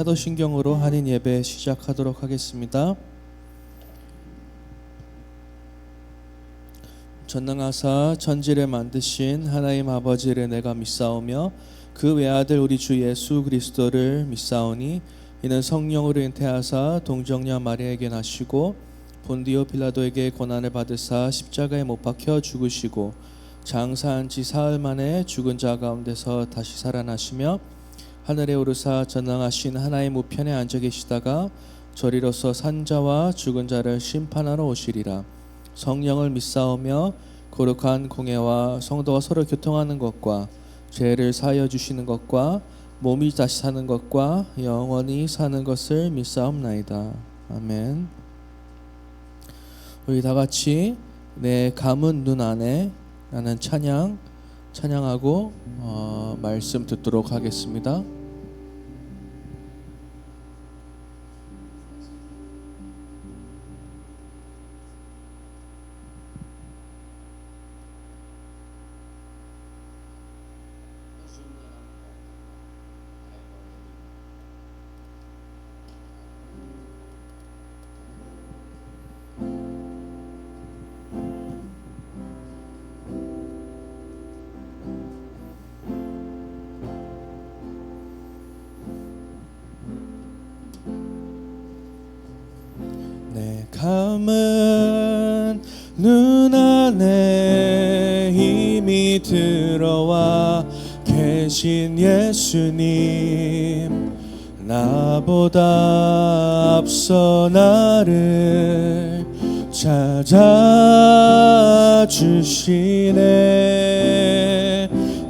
사도신경으로 한인 예배 시작하도록 하겠습니다. 전능하사 천지를 만드신 하나님 아버지를 내가 믿사오며 그 외아들 우리 주 예수 그리스도를 믿사오니 이는 성령으로 잉태하사 동정녀 마리아에게 나시고 본디오 빌라도에게 고난을 받으사 십자가에 못 박혀 죽으시고 장사한 지 사흘 만에 죽은 자 가운데서 다시 살아나시며 하늘에 오르사 전능하신 하나님 우편에 앉아 계시다가 저리로서 산자와 죽은 자를 심판하러 오시리라. 성령을 믿사오며 거룩한 공예와 성도가 서로 교통하는 것과 죄를 사하여 주시는 것과 몸이 다시 사는 것과 영원히 사는 것을 믿사옵나이다. 아멘. 우리 다 같이 내 감은 눈 안에 라는 찬양하고 말씀 듣도록 하겠습니다. 내 감은 눈 안에 힘이 들어와 계신 예수님 나보다 앞서 나를 찾아주시네.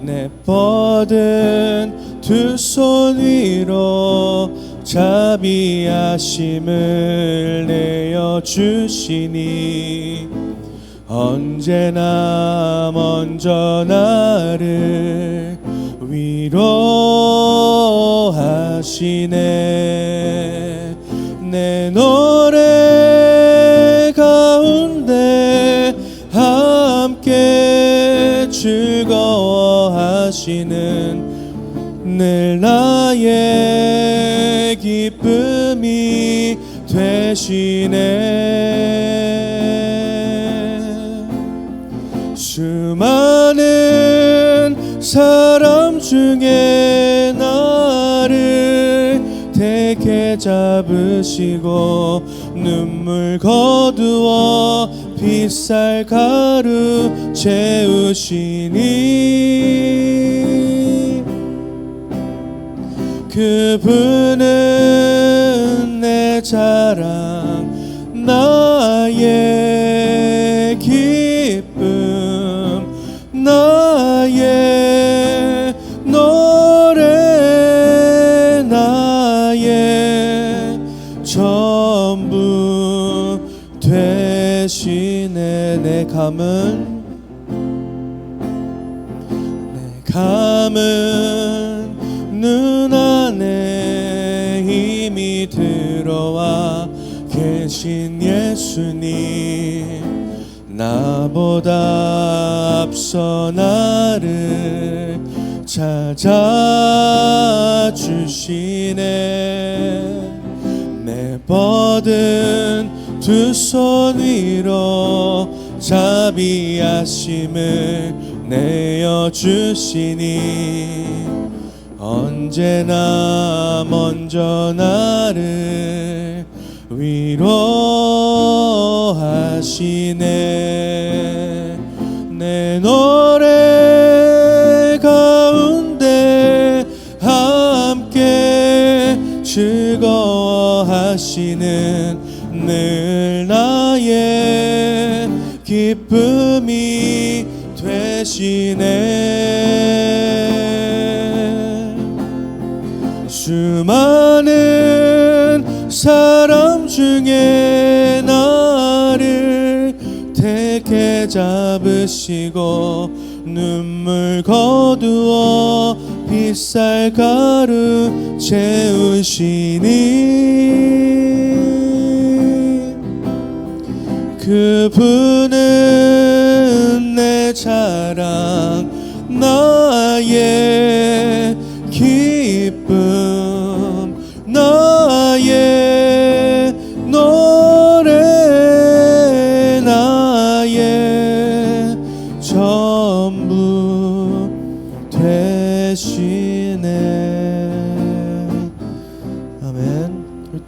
내 뻗은 두 손 위로 자비하심을 내어주시니 언제나 먼저 나를 위로하시네. 내 노래 가운데 함께 즐거워하시는 늘 나의 기쁨이 되시네. 수많은 사람 중에 나를 택해 잡으시고 눈물 거두어 빗살 가루 채우시니 그분은 내 자랑 나의 기쁨 나의 노래 나의 전부 되시네. 내 감은 눈 안에 힘이 들어와 계신 예수님 나보다 앞서 나를 찾아주시네. 내 뻗은 두 손 위로 자비하심을 내어주시니 언제나 먼저 나를 위로하시네. 내 노래 가운데 함께 즐거워하시는 늘 나의 기쁨이 되시네. 수많은 사람 중에 나를 택해 잡으시고 눈물 거두어 빗살 가루 채우시니 그분은 내 자랑 나의 기쁨 나의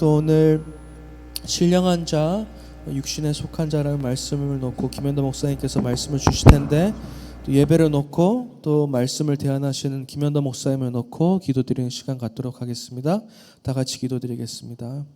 또 오늘 신령한 자, 육신에 속한 자라는 말씀을 놓고 김현도 목사님께서 말씀을 주실 텐데, 또 예배를 놓고 또 말씀을 대안하시는 김현도 목사님을 놓고 기도드리는 시간 갖도록 하겠습니다. 다 같이 기도드리겠습니다.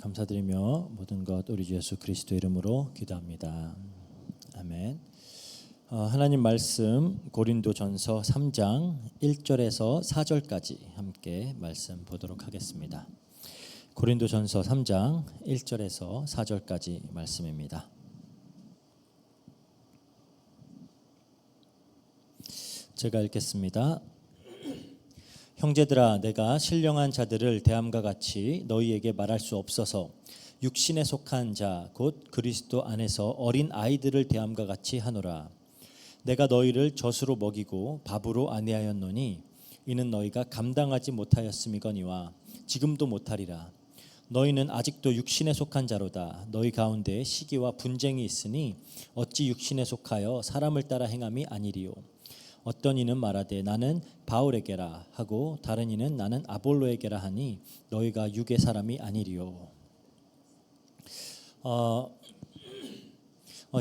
감사드리며 모든 것 우리 주 예수 그리스도 이름으로 기도합니다. 아멘. 하나님 말씀 고린도전서 3장 1절에서 4절까지 함께 말씀 보도록 하겠습니다. 고린도전서 3장 1절에서 4절까지 말씀입니다. 제가 읽겠습니다. 형제들아, 내가 신령한 자들을 대함과 같이 너희에게 말할 수 없어서 육신에 속한 자 곧 그리스도 안에서 어린 아이들을 대함과 같이 하노라. 내가 너희를 젖으로 먹이고 밥으로 안위하였노니 이는 너희가 감당하지 못하였음이거니와 지금도 못하리라. 너희는 아직도 육신에 속한 자로다. 너희 가운데 시기와 분쟁이 있으니 어찌 육신에 속하여 사람을 따라 행함이 아니리요. 어떤 이는 말하되 나는 바울에게라 하고 다른 이는 나는 아볼로에게라 하니 너희가 육의 사람이 아니리요.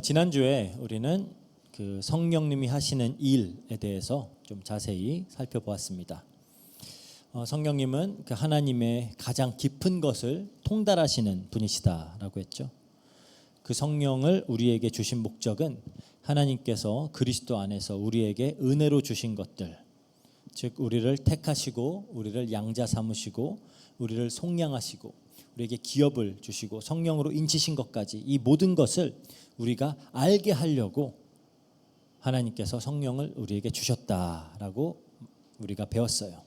지난주에 우리는 그 성령님이 하시는 일에 대해서 좀 자세히 살펴보았습니다. 성령님은 그 하나님의 가장 깊은 것을 통달하시는 분이시다라고 했죠. 그 성령을 우리에게 주신 목적은 하나님께서 그리스도 안에서 우리에게 은혜로 주신 것들, 즉 우리를 택하시고 우리를 양자 삼으시고 우리를 속량하시고 우리에게 기업을 주시고 성령으로 인치신 것까지 이 모든 것을 우리가 알게 하려고 하나님께서 성령을 우리에게 주셨다라고 우리가 배웠어요.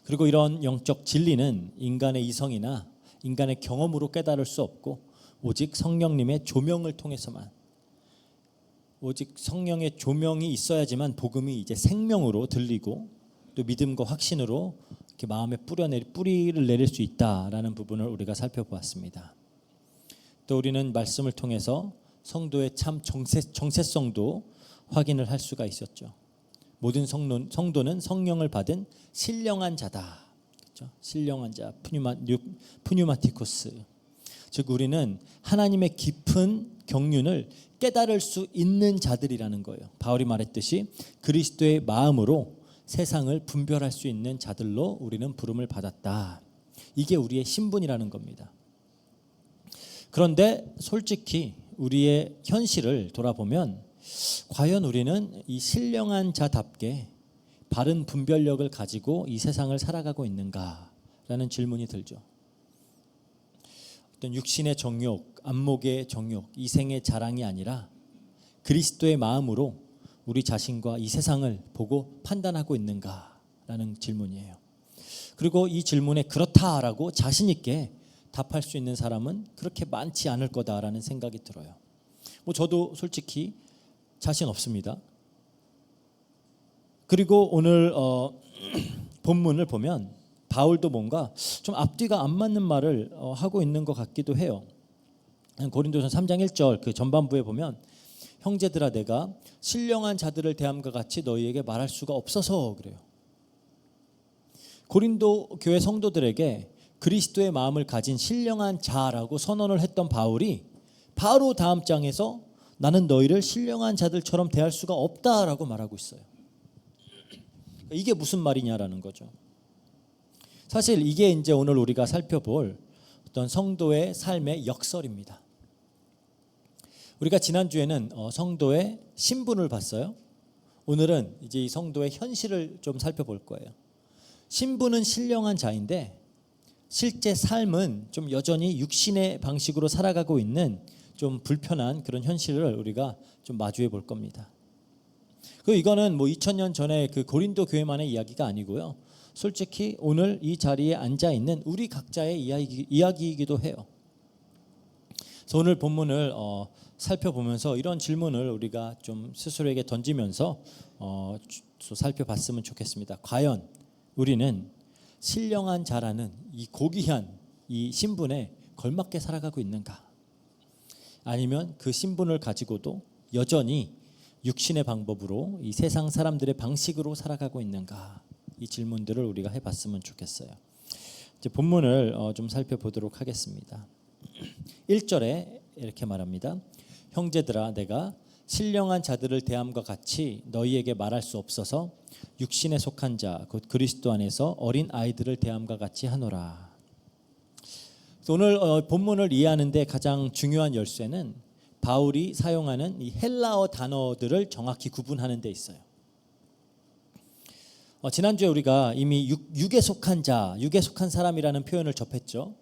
그리고 이런 영적 진리는 인간의 이성이나 인간의 경험으로 깨달을 수 없고 오직 성령님의 조명을 통해서만, 오직 성령의 조명이 있어야지만 복음이 이제 생명으로 들리고 또 믿음과 확신으로 이렇게 마음에 뿌리를 내릴 수 있다라는 부분을 우리가 살펴보았습니다. 또 우리는 말씀을 통해서 성도의 참 정체성도 확인을 할 수가 있었죠. 모든 성도는 성령을 받은 신령한 자다. 그렇죠? 신령한 자, 푸뉴마티코스. 즉 우리는 하나님의 깊은 경륜을 깨달을 수 있는 자들이라는 거예요. 바울이 말했듯이 그리스도의 마음으로 세상을 분별할 수 있는 자들로 우리는 부름을 받았다. 이게 우리의 신분이라는 겁니다. 그런데 솔직히 우리의 현실을 돌아보면 과연 우리는 이 신령한 자답게 바른 분별력을 가지고 이 세상을 살아가고 있는가라는 질문이 들죠. 어떤 육신의 정욕, 안목의 정욕, 이생의 자랑이 아니라 그리스도의 마음으로 우리 자신과 이 세상을 보고 판단하고 있는가라는 질문이에요. 그리고 이 질문에 그렇다라고 자신 있게 답할 수 있는 사람은 그렇게 많지 않을 거다라는 생각이 들어요. 저도 솔직히 자신 없습니다. 그리고 오늘 본문을 보면 바울도 뭔가 좀 앞뒤가 안 맞는 말을 하고 있는 것 같기도 해요. 고린도전서 3장 1절 그 전반부에 보면 형제들아 내가 신령한 자들을 대함과 같이 너희에게 말할 수가 없어서 그래요. 고린도 교회 성도들에게 그리스도의 마음을 가진 신령한 자라고 선언을 했던 바울이 바로 다음 장에서 나는 너희를 신령한 자들처럼 대할 수가 없다라고 말하고 있어요. 이게 무슨 말이냐라는 거죠. 사실 이게 이제 오늘 우리가 살펴볼 어떤 성도의 삶의 역설입니다. 우리가 지난주에는 성도의 신분을 봤어요. 오늘은 이제 이 성도의 현실을 좀 살펴볼 거예요. 신분은 신령한 자인데 실제 삶은 좀 여전히 육신의 방식으로 살아가고 있는 좀 불편한 그런 현실을 우리가 좀 마주해 볼 겁니다. 그 이거는 2000년 전에 그 고린도 교회만의 이야기가 아니고요. 솔직히 오늘 이 자리에 앉아 있는 우리 각자의 이야기이기도 해요. 그래서 오늘 본문을 살펴보면서 이런 질문을 우리가 좀 스스로에게 던지면서 살펴봤으면 좋겠습니다. 과연 우리는 신령한 자라는 이 고귀한 이 신분에 걸맞게 살아가고 있는가? 아니면 그 신분을 가지고도 여전히 육신의 방법으로 이 세상 사람들의 방식으로 살아가고 있는가? 이 질문들을 우리가 해봤으면 좋겠어요. 이제 본문을 좀 살펴보도록 하겠습니다. 1절에 이렇게 말합니다. 형제들아, 내가 신령한 자들을 대함과 같이 너희에게 말할 수 없어서 육신에 속한 자 곧 그리스도 안에서 어린 아이들을 대함과 같이 하노라. 오늘 본문을 이해하는 데 가장 중요한 열쇠는 바울이 사용하는 이 헬라어 단어들을 정확히 구분하는 데 있어요. 지난주에 우리가 이미 육에 속한 자, 육에 속한 사람이라는 표현을 접했죠.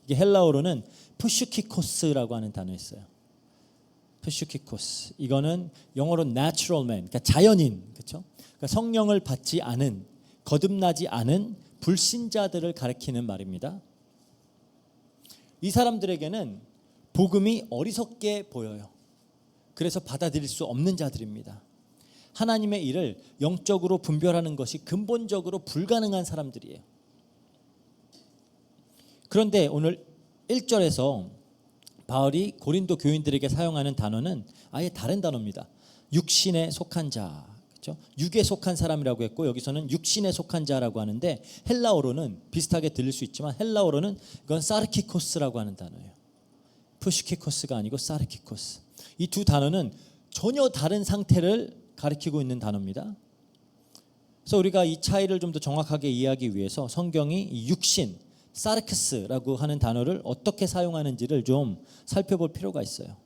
이게 헬라어로는 푸슈키코스라고 하는 단어였어요. 푸슈키코스. 이거는 영어로 natural man, 그러니까 자연인, 그렇죠? 그러니까 성령을 받지 않은, 거듭나지 않은 불신자들을 가리키는 말입니다. 이 사람들에게는 복음이 어리석게 보여요. 그래서 받아들일 수 없는 자들입니다. 하나님의 일을 영적으로 분별하는 것이 근본적으로 불가능한 사람들이에요. 그런데 오늘 1절에서 바울이 고린도 교인들에게 사용하는 단어는 아예 다른 단어입니다. 육신에 속한 자, 그렇죠? 육에 속한 사람이라고 했고 여기서는 육신에 속한 자라고 하는데 헬라어로는 비슷하게 들릴 수 있지만 헬라어로는 이건 사르키코스라고 하는 단어예요. 푸시키코스가 아니고 사르키코스. 이 두 단어는 전혀 다른 상태를 가리키고 있는 단어입니다. 그래서 우리가 이 차이를 좀 더 정확하게 이해하기 위해서 성경이 육신, 사르크스라고 하는 단어를 어떻게 사용하는지를 좀 살펴볼 필요가 있어요.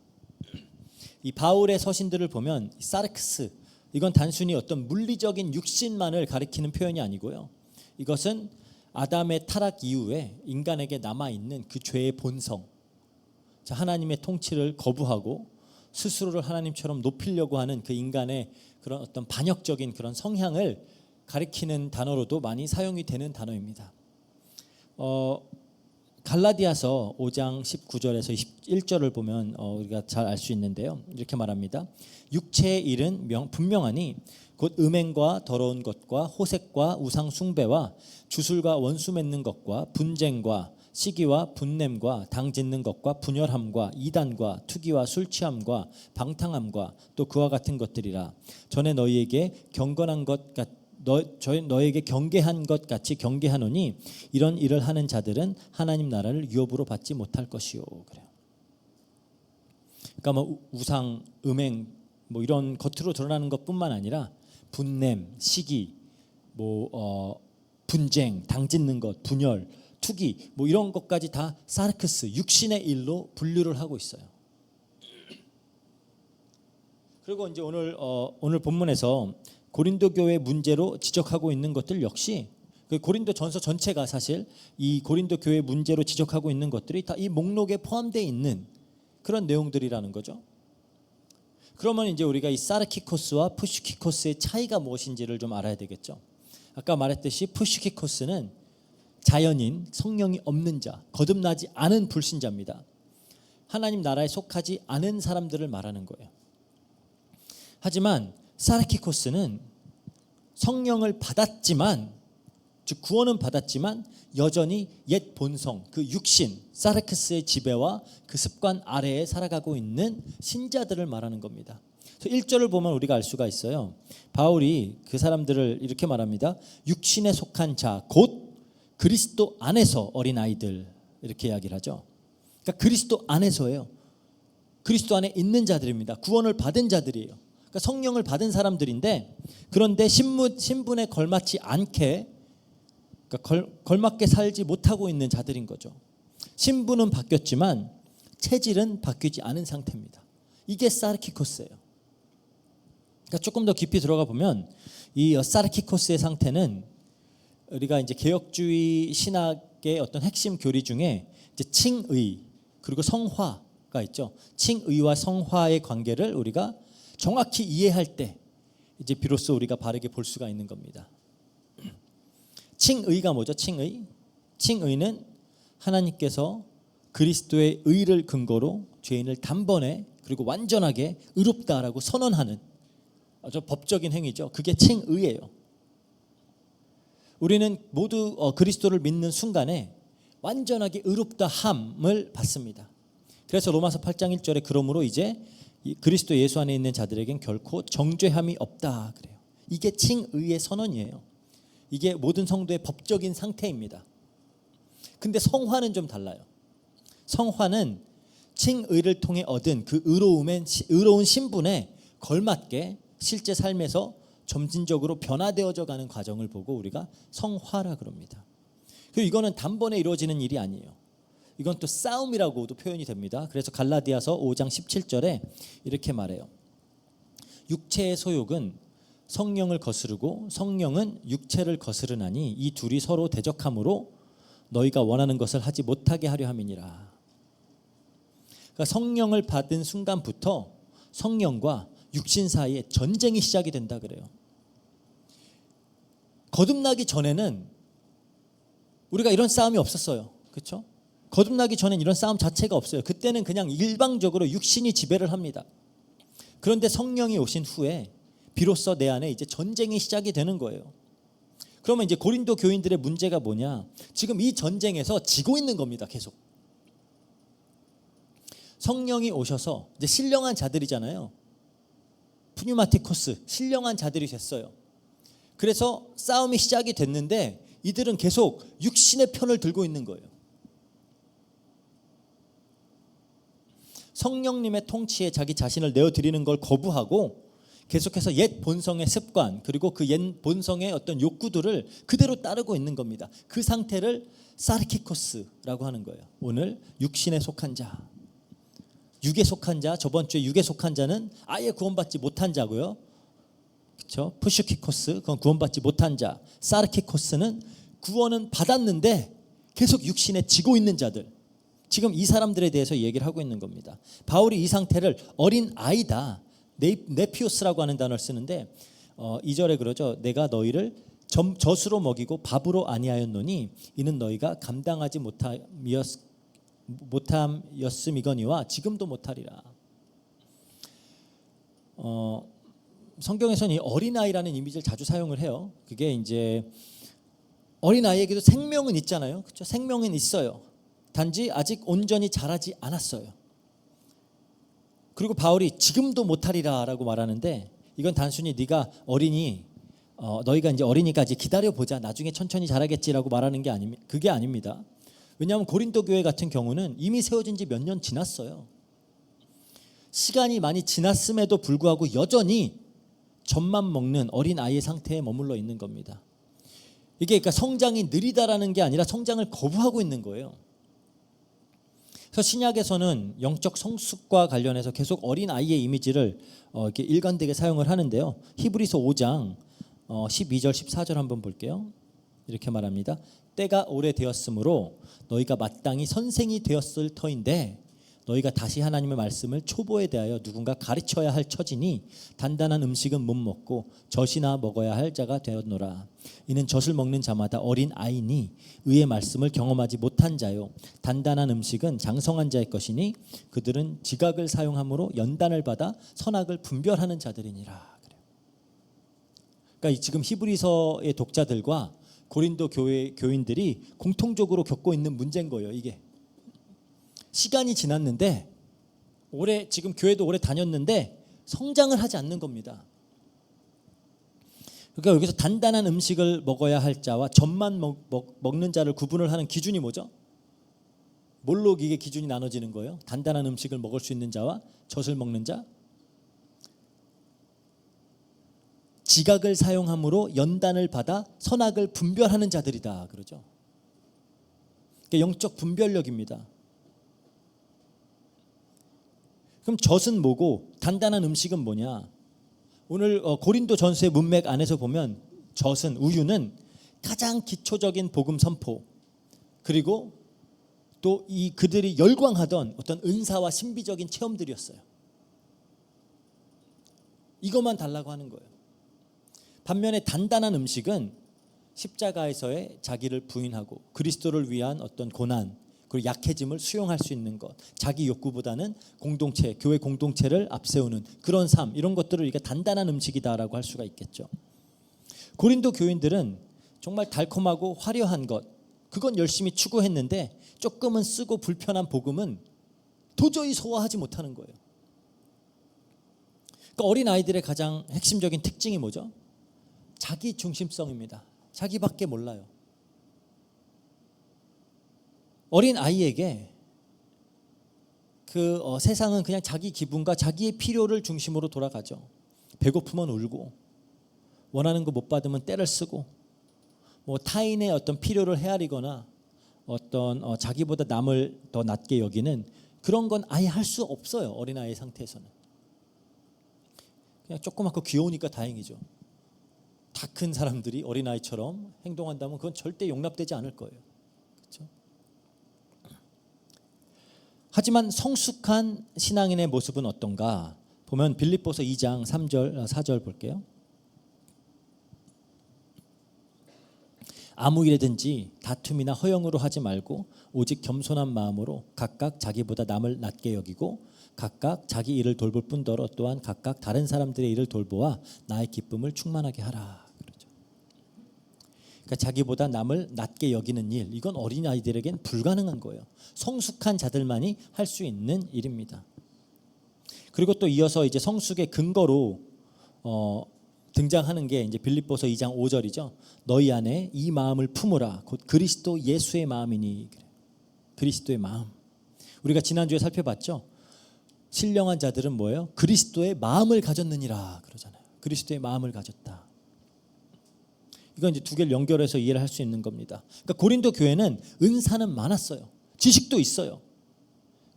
이 바울의 서신들을 보면 사르크스, 이건 단순히 어떤 물리적인 육신만을 가리키는 표현이 아니고요. 이것은 아담의 타락 이후에 인간에게 남아있는 그 죄의 본성, 하나님의 통치를 거부하고 스스로를 하나님처럼 높이려고 하는 그 인간의 그런 어떤 반역적인 그런 성향을 가리키는 단어로도 많이 사용이 되는 단어입니다. 갈라디아서 5장 19절에서 21절을 보면 우리가 잘 알 수 있는데요. 이렇게 말합니다. 육체의 일은 분명하니 곧 음행과 더러운 것과 호색과 우상 숭배와 주술과 원수 맺는 것과 분쟁과 시기와 분냄과 당 짓는 것과 분열함과 이단과 투기와 술 취함과 방탕함과 또 그와 같은 것들이라. 전에 너희에게 너에게 경계한 것 같이 경계하노니 이런 일을 하는 자들은 하나님 나라를 유업으로 받지 못할 것이요. 그래요. 그러니까 뭐 우상, 음행 뭐 이런 겉으로 드러나는 것뿐만 아니라 분냄, 시기, 분쟁, 당짓는 것, 분열, 투기 뭐 이런 것까지 다 사르크스, 육신의 일로 분류를 하고 있어요. 그리고 이제 오늘 본문에서 고린도 교회 문제로 지적하고 있는 것들 역시 그 고린도 전서 전체가 사실 이 고린도 교회 문제로 지적하고 있는 것들이 다 이 목록에 포함되어 있는 그런 내용들이라는 거죠. 그러면 이제 우리가 이 사르키코스와 푸시키코스의 차이가 무엇인지를 좀 알아야 되겠죠. 아까 말했듯이 푸시키코스는 자연인, 성령이 없는 자, 거듭나지 않은 불신자입니다. 하나님 나라에 속하지 않은 사람들을 말하는 거예요. 하지만 사르키코스는 성령을 받았지만, 즉 구원은 받았지만 여전히 옛 본성, 그 육신, 사르크스의 지배와 그 습관 아래에 살아가고 있는 신자들을 말하는 겁니다. 1절을 보면 우리가 알 수가 있어요. 바울이 그 사람들을 이렇게 말합니다. 육신에 속한 자, 곧 그리스도 안에서 어린 아이들, 이렇게 이야기를 하죠. 그러니까 그리스도 안에서예요. 그리스도 안에 있는 자들입니다. 구원을 받은 자들이에요. 그러니까 성령을 받은 사람들인데, 그런데 신분에 걸맞지 않게, 그러니까 걸맞게 살지 못하고 있는 자들인 거죠. 신분은 바뀌었지만 체질은 바뀌지 않은 상태입니다. 이게 사르키코스예요. 그러니까 조금 더 깊이 들어가 보면 이 사르키코스의 상태는 우리가 이제 개혁주의 신학의 어떤 핵심 교리 중에 이제 칭의 그리고 성화가 있죠. 칭의와 성화의 관계를 우리가 정확히 이해할 때 이제 비로소 우리가 바르게 볼 수가 있는 겁니다. 칭의가 뭐죠? 칭의는 하나님께서 그리스도의 의를 근거로 죄인을 단번에, 그리고 그리고 완전하게 의롭다라고 선언하는 아주 법적인 행위죠. 그게 칭의예요. 우리는 모두 그리스도를 믿는 순간에 완전하게 의롭다함을 받습니다. 그래서 로마서 8장 1절에 그러므로 이제 그리스도 예수 안에 있는 자들에겐 결코 정죄함이 없다 그래요. 이게 칭의의 선언이에요. 이게 모든 성도의 법적인 상태입니다. 근데 성화는 좀 달라요. 성화는 칭의를 통해 얻은 그 의로운 신분에 걸맞게 실제 삶에서 점진적으로 변화되어져 가는 과정을 보고 우리가 성화라 그럽니다. 그리고 이거는 단번에 이루어지는 일이 아니에요. 이건 또 싸움이라고도 표현이 됩니다. 그래서 갈라디아서 5장 17절에 이렇게 말해요. 육체의 소욕은 성령을 거스르고 성령은 육체를 거스르나니 이 둘이 서로 대적함으로 너희가 원하는 것을 하지 못하게 하려 함이니라. 그러니까 성령을 받은 순간부터 성령과 육신 사이에 전쟁이 시작이 된다 그래요. 거듭나기 전에는 우리가 이런 싸움이 없었어요. 그렇죠? 거듭나기 전엔 이런 싸움 자체가 없어요. 그때는 그냥 일방적으로 육신이 지배를 합니다. 그런데 성령이 오신 후에 비로소 내 안에 이제 전쟁이 시작이 되는 거예요. 그러면 이제 고린도 교인들의 문제가 뭐냐? 지금 이 전쟁에서 지고 있는 겁니다. 계속. 성령이 오셔서 이제 신령한 자들이잖아요. 푸뉴마티코스, 신령한 자들이 됐어요. 그래서 싸움이 시작이 됐는데 이들은 계속 육신의 편을 들고 있는 거예요. 성령님의 통치에 자기 자신을 내어드리는 걸 거부하고 계속해서 옛 본성의 습관 그리고 그 옛 본성의 어떤 욕구들을 그대로 따르고 있는 겁니다. 그 상태를 사르키코스라고 하는 거예요. 오늘 육신에 속한 자, 육에 속한 자, 저번 주에 육에 속한 자는 아예 구원받지 못한 자고요. 그렇죠? 푸슈키코스, 그건 구원받지 못한 자. 사르키코스는 구원은 받았는데 계속 육신에 지고 있는 자들. 지금 이 사람들에 대해서 얘기를 하고 있는 겁니다. 바울이 이 상태를 어린 아이다, 네피오스라고 하는 단어를 쓰는데 2절에 그러죠. 내가 너희를 젖으로 먹이고 밥으로 아니하였노니 이는 너희가 감당하지 못함이었음이거니와 지금도 못하리라. 성경에서는 이 어린아이라는 이미지를 자주 사용을 해요. 그게 이제 어린아이에게도 생명은 있잖아요. 그렇죠? 생명은 있어요. 단지 아직 온전히 자라지 않았어요. 그리고 바울이 지금도 못하리라라고 말하는데 이건 단순히 네가 어린이 너희가 이제 어린이까지 기다려보자 나중에 천천히 자라겠지라고 말하는 게 그게 아닙니다. 왜냐하면 고린도 교회 같은 경우는 이미 세워진 지 몇 년 지났어요. 시간이 많이 지났음에도 불구하고 여전히 젖만 먹는 어린아이의 상태에 머물러 있는 겁니다. 이게 그러니까 성장이 느리다라는 게 아니라 성장을 거부하고 있는 거예요. 그래서 신약에서는 영적 성숙과 관련해서 계속 어린아이의 이미지를 이렇게 일관되게 사용을 하는데요. 히브리서 5장 12절 14절 한번 볼게요. 이렇게 말합니다. 때가 오래되었으므로 너희가 마땅히 선생이 되었을 터인데 너희가 다시 하나님의 말씀을 초보에 대하여 누군가 가르쳐야 할 처지니 단단한 음식은 못 먹고 젖이나 먹어야 할 자가 되었노라. 이는 젖을 먹는 자마다 어린 아이니 의의 말씀을 경험하지 못한 자요 단단한 음식은 장성한 자의 것이니 그들은 지각을 사용함으로 연단을 받아 선악을 분별하는 자들이니라. 그러니까 지금 히브리서의 독자들과 고린도 교인들이 공통적으로 겪고 있는 문제인 거예요. 이게 시간이 지났는데 지금 교회도 오래 다녔는데 성장을 하지 않는 겁니다. 그러니까 여기서 단단한 음식을 먹어야 할 자와 젖만 먹는 자를 구분을 하는 기준이 뭐죠? 뭘로 이게 기준이 나눠지는 거예요? 단단한 음식을 먹을 수 있는 자와 젖을 먹는 자? 지각을 사용함으로 연단을 받아 선악을 분별하는 자들이다 그러죠. 그러니까 영적 분별력입니다. 그럼 젖은 뭐고 단단한 음식은 뭐냐? 오늘 고린도 전서의 문맥 안에서 보면 젖은 우유는 가장 기초적인 복음 선포 그리고 또 그들이 열광하던 어떤 은사와 신비적인 체험들이었어요. 이것만 달라고 하는 거예요. 반면에 단단한 음식은 십자가에서의 자기를 부인하고 그리스도를 위한 어떤 고난 그리고 약해짐을 수용할 수 있는 것, 자기 욕구보다는 공동체, 교회 공동체를 앞세우는 그런 삶, 이런 것들을 우리가 단단한 음식이다라고 할 수가 있겠죠. 고린도 교인들은 정말 달콤하고 화려한 것, 그건 열심히 추구했는데 조금은 쓰고 불편한 복음은 도저히 소화하지 못하는 거예요. 그러니까 어린 아이들의 가장 핵심적인 특징이 뭐죠? 자기 중심성입니다. 자기밖에 몰라요. 어린 아이에게 세상은 그냥 자기 기분과 자기의 필요를 중심으로 돌아가죠. 배고프면 울고, 원하는 거 못 받으면 떼를 쓰고, 뭐 타인의 어떤 필요를 헤아리거나 어떤 자기보다 남을 더 낮게 여기는 그런 건 아예 할 수 없어요. 어린 아이의 상태에서는. 그냥 조그맣고 귀여우니까 다행이죠. 다 큰 사람들이 어린 아이처럼 행동한다면 그건 절대 용납되지 않을 거예요. 그렇죠? 하지만 성숙한 신앙인의 모습은 어떤가? 보면 빌립보서 2장 3절 4절 볼게요. 아무 일에든지 다툼이나 허영으로 하지 말고 오직 겸손한 마음으로 각각 자기보다 남을 낮게 여기고 각각 자기 일을 돌볼 뿐더러 또한 각각 다른 사람들의 일을 돌보아 나의 기쁨을 충만하게 하라. 그러죠. 그러니까 자기보다 남을 낮게 여기는 일, 이건 어린아이들에겐 불가능한 거예요. 성숙한 자들만이 할 수 있는 일입니다. 그리고 또 이어서 이제 성숙의 근거로 등장하는 게 이제 빌립보서 2장 5절이죠. 너희 안에 이 마음을 품으라. 곧 그리스도 예수의 마음이니. 그리스도의 마음. 우리가 지난주에 살펴봤죠. 신령한 자들은 뭐예요? 그리스도의 마음을 가졌느니라 그러잖아요. 그리스도의 마음을 가졌다. 이건 이제 두 개를 연결해서 이해를 할 수 있는 겁니다. 그러니까 고린도 교회는 은사는 많았어요. 지식도 있어요.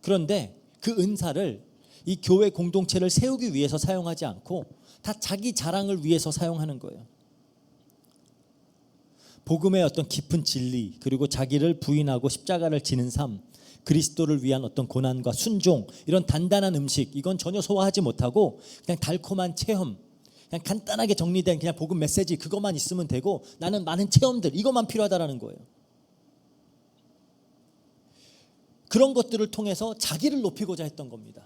그런데 그 은사를 이 교회 공동체를 세우기 위해서 사용하지 않고 다 자기 자랑을 위해서 사용하는 거예요. 복음의 어떤 깊은 진리, 그리고 자기를 부인하고 십자가를 지는 삶, 그리스도를 위한 어떤 고난과 순종, 이런 단단한 음식, 이건 전혀 소화하지 못하고 그냥 달콤한 체험, 그냥 간단하게 정리된 그냥 복음 메시지, 그것만 있으면 되고 나는 많은 체험들, 이것만 필요하다라는 거예요. 그런 것들을 통해서 자기를 높이고자 했던 겁니다.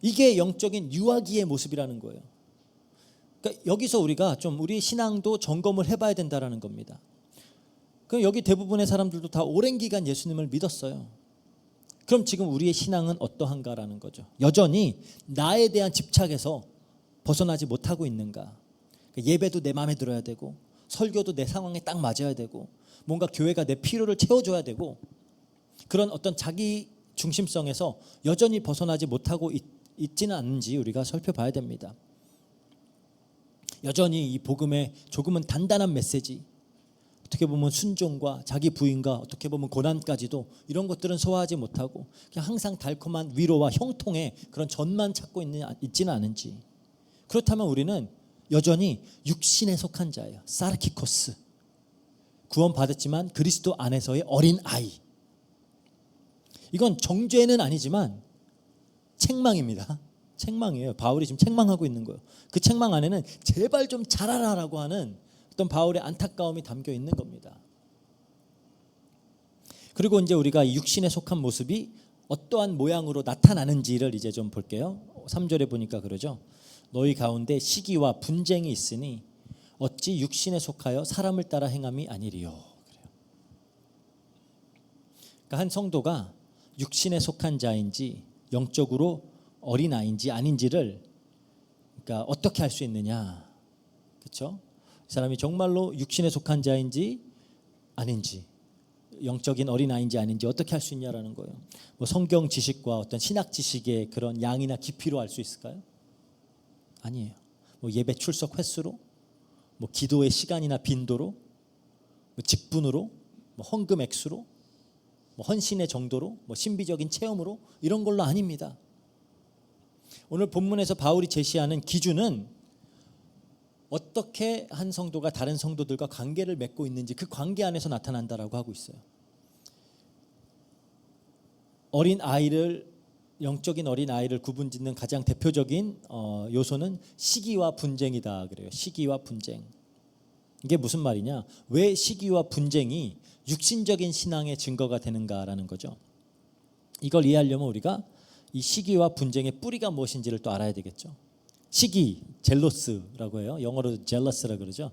이게 영적인 유아기의 모습이라는 거예요. 그러니까 여기서 우리가 좀 우리 신앙도 점검을 해봐야 된다라는 겁니다. 그럼 여기 대부분의 사람들도 다 오랜 기간 예수님을 믿었어요. 그럼 지금 우리의 신앙은 어떠한가라는 거죠. 여전히 나에 대한 집착에서 벗어나지 못하고 있는가. 예배도 내 마음에 들어야 되고 설교도 내 상황에 딱 맞아야 되고 뭔가 교회가 내 필요를 채워줘야 되고 그런 어떤 자기 중심성에서 여전히 벗어나지 못하고 있지는 않은지 우리가 살펴봐야 됩니다. 여전히 이 복음의 조금은 단단한 메시지, 어떻게 보면 순종과 자기 부인과 어떻게 보면 고난까지도 이런 것들은 소화하지 못하고 그냥 항상 달콤한 위로와 형통의 그런 전만 찾고 있지는 않은지. 그렇다면 우리는 여전히 육신에 속한 자예요. 사르키코스. 구원받았지만 그리스도 안에서의 어린 아이. 이건 정죄는 아니지만 책망입니다. 책망이에요. 바울이 지금 책망하고 있는 거예요. 그 책망 안에는 제발 좀 잘하라라고 하는 어떤 바울의 안타까움이 담겨 있는 겁니다. 그리고 이제 우리가 육신에 속한 모습이 어떠한 모양으로 나타나는지를 이제 좀 볼게요. 3절에 보니까 그러죠. 너희 가운데 시기와 분쟁이 있으니 어찌 육신에 속하여 사람을 따라 행함이 아니리요. 그래요. 그러니까 한 성도가 육신에 속한 자인지 영적으로 어린아이인지 아닌지를 그러니까 어떻게 할 수 있느냐. 그렇죠? 이 사람이 정말로 육신에 속한 자인지 아닌지 영적인 어린아이인지 아닌지 어떻게 할 수 있냐라는 거예요. 뭐 성경 지식과 어떤 신학 지식의 그런 양이나 깊이로 알 수 있을까요? 아니에요. 뭐 예배 출석 횟수로, 뭐 기도의 시간이나 빈도로, 뭐 직분으로, 뭐 헌금 액수로, 뭐 헌신의 정도로, 뭐 신비적인 체험으로 이런 걸로 아닙니다. 오늘 본문에서 바울이 제시하는 기준은 어떻게 한 성도가 다른 성도들과 관계를 맺고 있는지 그 관계 안에서 나타난다라고 하고 있어요. 어린 아이를 영적인 어린 아이를 구분짓는 가장 대표적인 요소는 시기와 분쟁이다 그래요. 시기와 분쟁. 이게 무슨 말이냐? 왜 시기와 분쟁이 육신적인 신앙의 증거가 되는가라는 거죠. 이걸 이해하려면 우리가 이 시기와 분쟁의 뿌리가 무엇인지를 또 알아야 되겠죠. 시기, 젤로스라고 해요. 영어로 jealous라고 그러죠.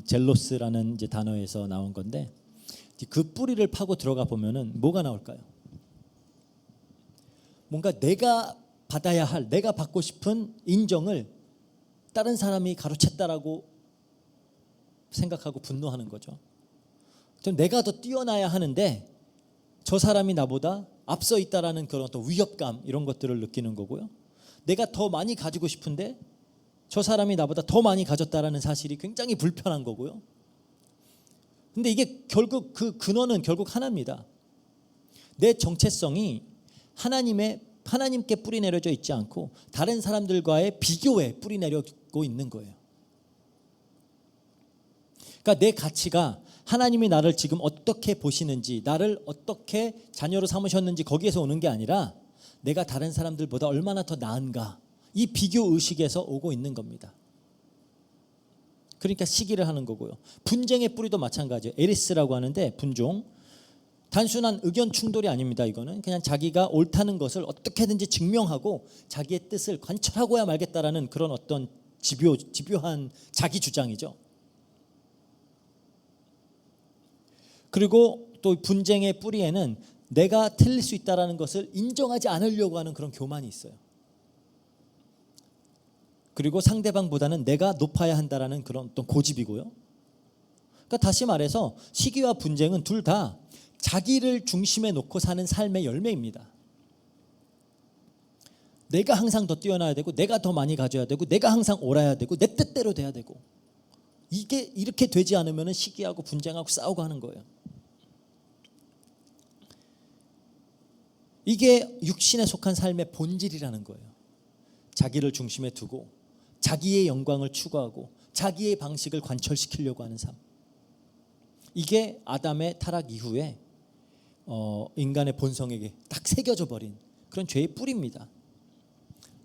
젤로스라는 이제 단어에서 나온 건데 그 뿌리를 파고 들어가 보면은 뭐가 나올까요? 뭔가 내가 받아야 할, 내가 받고 싶은 인정을 다른 사람이 가로챘다라고 생각하고 분노하는 거죠. 좀 내가 더 뛰어나야 하는데 저 사람이 나보다 앞서 있다라는 그런 어떤 위협감 이런 것들을 느끼는 거고요. 내가 더 많이 가지고 싶은데 저 사람이 나보다 더 많이 가졌다라는 사실이 굉장히 불편한 거고요. 근데 이게 결국 그 근원은 결국 하나입니다. 내 정체성이 하나님께 뿌리 내려져 있지 않고 다른 사람들과의 비교에 뿌리 내려고 있는 거예요. 그러니까 내 가치가 하나님이 나를 지금 어떻게 보시는지, 나를 어떻게 자녀로 삼으셨는지 거기에서 오는 게 아니라 내가 다른 사람들보다 얼마나 더 나은가, 이 비교 의식에서 오고 있는 겁니다. 그러니까 시기를 하는 거고요. 분쟁의 뿌리도 마찬가지예요. 에리스라고 하는데 분종, 단순한 의견 충돌이 아닙니다. 이거는 그냥 자기가 옳다는 것을 어떻게든지 증명하고 자기의 뜻을 관철하고야 말겠다라는 그런 어떤 집요한 자기 주장이죠. 그리고 또 분쟁의 뿌리에는 내가 틀릴 수 있다라는 것을 인정하지 않으려고 하는 그런 교만이 있어요. 그리고 상대방보다는 내가 높아야 한다라는 그런 어떤 고집이고요. 그러니까 다시 말해서 시기와 분쟁은 둘 다 자기를 중심에 놓고 사는 삶의 열매입니다. 내가 항상 더 뛰어나야 되고, 내가 더 많이 가져야 되고, 내가 항상 옳아야 되고, 내 뜻대로 돼야 되고, 이게 이렇게 되지 않으면 시기하고 분쟁하고 싸우고 하는 거예요. 이게 육신에 속한 삶의 본질이라는 거예요. 자기를 중심에 두고 자기의 영광을 추구하고 자기의 방식을 관철시키려고 하는 삶. 이게 아담의 타락 이후에 인간의 본성에게 딱 새겨져 버린 그런 죄의 뿌리입니다.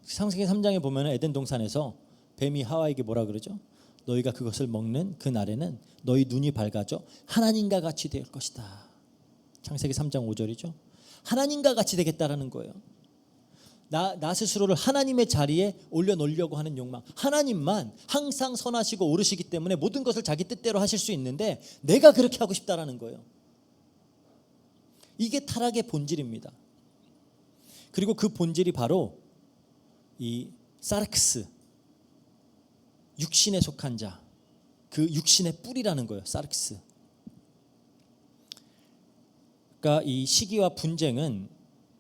창세기 3장에 보면 에덴 동산에서 뱀이 하와에게 뭐라 그러죠? 너희가 그것을 먹는 그 날에는 너희 눈이 밝아져 하나님과 같이 될 것이다. 창세기 3장 5절이죠. 하나님과 같이 되겠다라는 거예요. 나 스스로를 하나님의 자리에 올려놓으려고 하는 욕망. 하나님만 항상 선하시고 옳으시기 때문에 모든 것을 자기 뜻대로 하실 수 있는데 내가 그렇게 하고 싶다라는 거예요. 이게 타락의 본질입니다. 그리고 그 본질이 바로 이 사르크스, 육신에 속한 자, 그 육신의 뿌리라는 거예요. 사르크스. 그러니까 이 시기와 분쟁은